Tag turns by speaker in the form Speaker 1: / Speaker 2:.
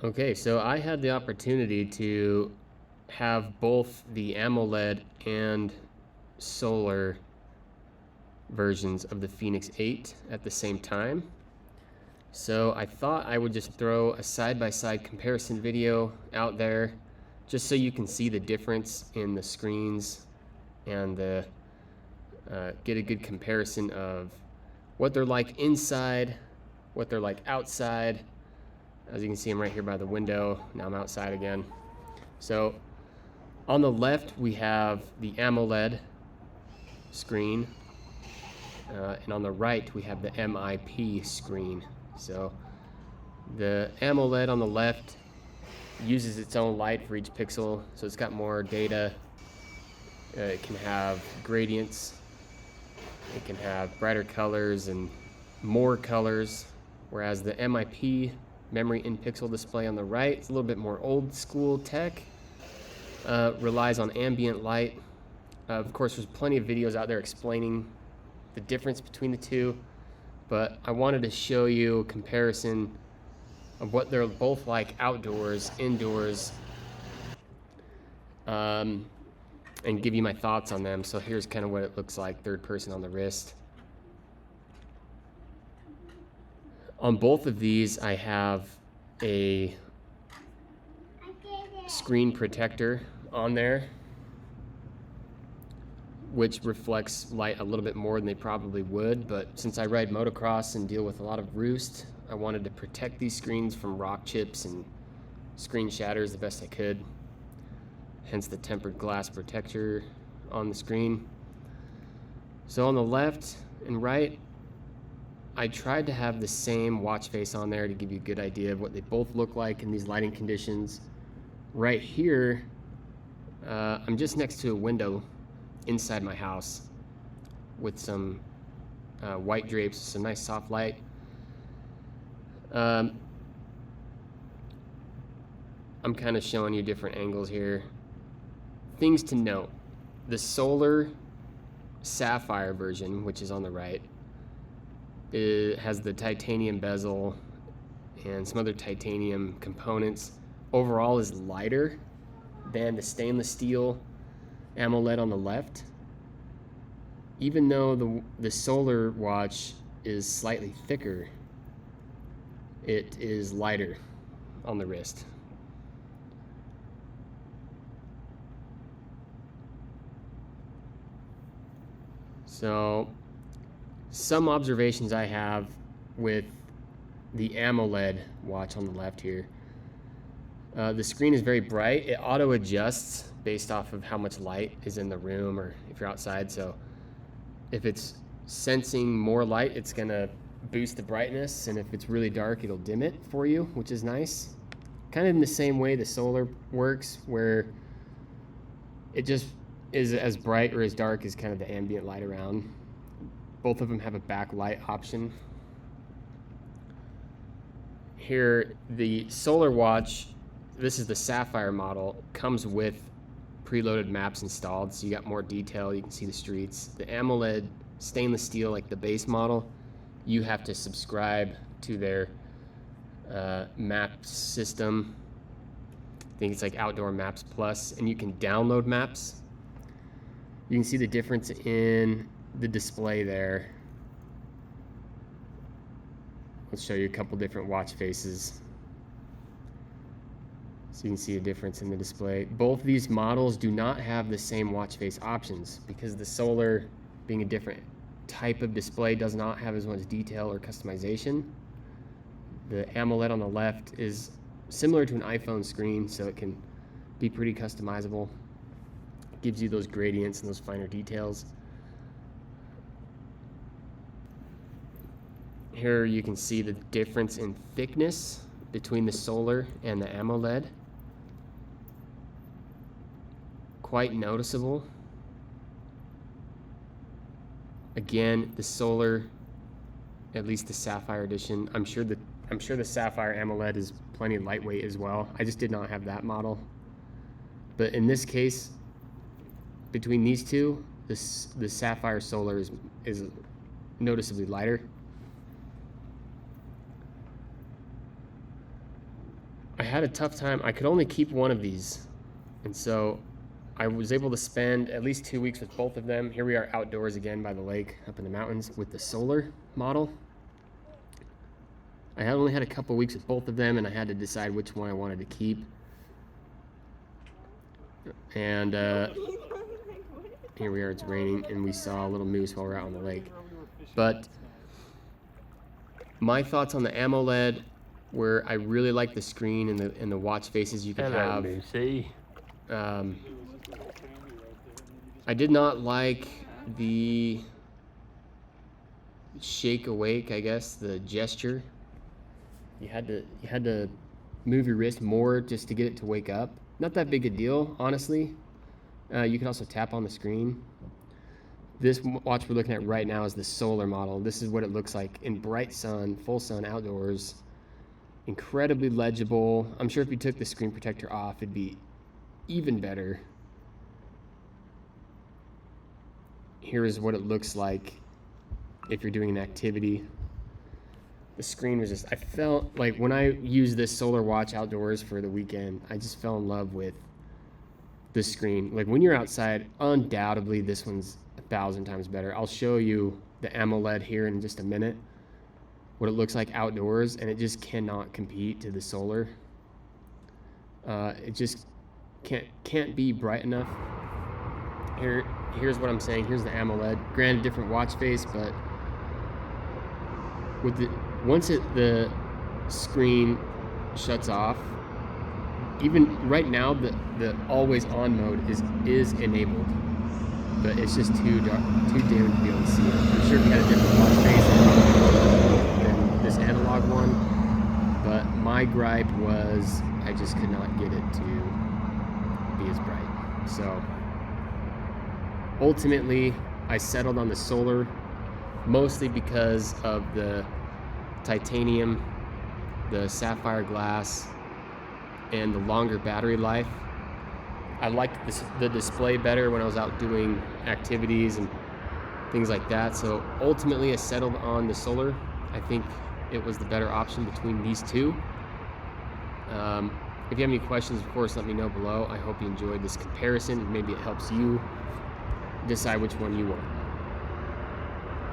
Speaker 1: Okay, so I had the opportunity to have both the AMOLED and solar versions of the Fenix 8 at the same time. So I thought I would just throw a side-by-side comparison video out there just so you can see the difference in the screens and get a good comparison of what they're like inside, what they're like outside. As you can see, I'm right here by the window. Now I'm outside again. So on the left, we have the AMOLED screen. And on the right, we have the MIP screen. So the AMOLED on the left uses its own light for each pixel. So it's got more data. It can have gradients. It can have brighter colors and more colors. Whereas the MIP memory in pixel display on the right, it's a little bit more old school tech, relies on ambient light. Of course, there's plenty of videos out there explaining the difference between the two, but I wanted to show you a comparison of what they're both like outdoors, indoors, and give you my thoughts on them. So here's kind of what it looks like third person on the wrist. On both of these, I have a screen protector on there, which reflects light a little bit more than they probably would. But since I ride motocross and deal with a lot of roost, I wanted to protect these screens from rock chips and screen shatters the best I could. Hence the tempered glass protector on the screen. So on the left and right, I tried to have the same watch face on there to give you a good idea of what they both look like in these lighting conditions. Right here, I'm just next to a window inside my house with some white drapes, some nice soft light. I'm kind of showing you different angles here. Things to note: the solar sapphire version, which is on the right, it has the titanium bezel and some other titanium components. Overall is lighter than the stainless steel AMOLED on the left. Even though the solar watch is slightly thicker, it is lighter on the wrist. So some observations I have with the AMOLED watch on the left here. The screen is very bright. It auto adjusts based off of how much light is in the room or if you're outside. So if it's sensing more light, it's gonna boost the brightness, and if it's really dark, it'll dim it for you, which is nice. Kind of in the same way the solar works, where it just is as bright or as dark as kind of the ambient light around. Both of them have a backlight option. Here, the solar watch, this is the sapphire model, comes with preloaded maps installed, so you got more detail, you can see the streets. The AMOLED stainless steel, like the base model, you have to subscribe to their map system. I think it's like Outdoor Maps Plus, and you can download maps. You can see the difference in the display there. Let's show you a couple different watch faces. So you can see a difference in the display. Both of these models do not have the same watch face options because the solar, being a different type of display, does not have as much detail or customization. The AMOLED on the left is similar to an iPhone screen, so it can be pretty customizable. It gives you those gradients and those finer details. Here you can see the difference in thickness between the solar and the AMOLED. Quite noticeable. Again, the solar, at least the Sapphire edition, I'm sure the Sapphire AMOLED is plenty lightweight as well. I just did not have that model. But in this case, between these two, the Sapphire Solar is noticeably lighter. I had a tough time. I could only keep one of these, and so I was able to spend at least 2 weeks with both of them. Here we are outdoors again by the lake up in the mountains with the solar model. I had only had a couple weeks with both of them, and I had to decide which one I wanted to keep. And here we are, it's raining, and we saw a little moose while we were out on the lake. But my thoughts on the AMOLED were I really like the screen and the watch faces you can have. I did not like the shake awake, I guess, the gesture. You had to move your wrist more just to get it to wake up. Not that big a deal, honestly. You can also tap on the screen. This watch we're looking at right now is the solar model. This is what it looks like in bright sun, full sun, outdoors. Incredibly legible. I'm sure if you took the screen protector off, it'd be even better. Here is what it looks like if you're doing an activity. The screen was just, I felt like when I used this solar watch outdoors for the weekend, I just fell in love with the screen. Like when you're outside, undoubtedly this one's 1,000 times better. I'll show you the AMOLED here in just a minute, what it looks like outdoors, and it just cannot compete to the solar. It just can't be bright enough. Here's what I'm saying. Here's the AMOLED. Granted, different watch face, but with once the screen shuts off, even right now the always on mode is enabled, but it's just too dark, too dim to be able to see it. I'm sure if you had a different watch face than this analog one, but my gripe was I just could not get it to be as bright. So ultimately I settled on the solar, mostly because of the titanium, the sapphire glass, and the longer battery life. I liked the display better when I was out doing activities and things like that. So ultimately I settled on the solar. I think it was the better option between these two. If you have any questions, of course, let me know below. I hope you enjoyed this comparison. Maybe it helps you decide which one you want.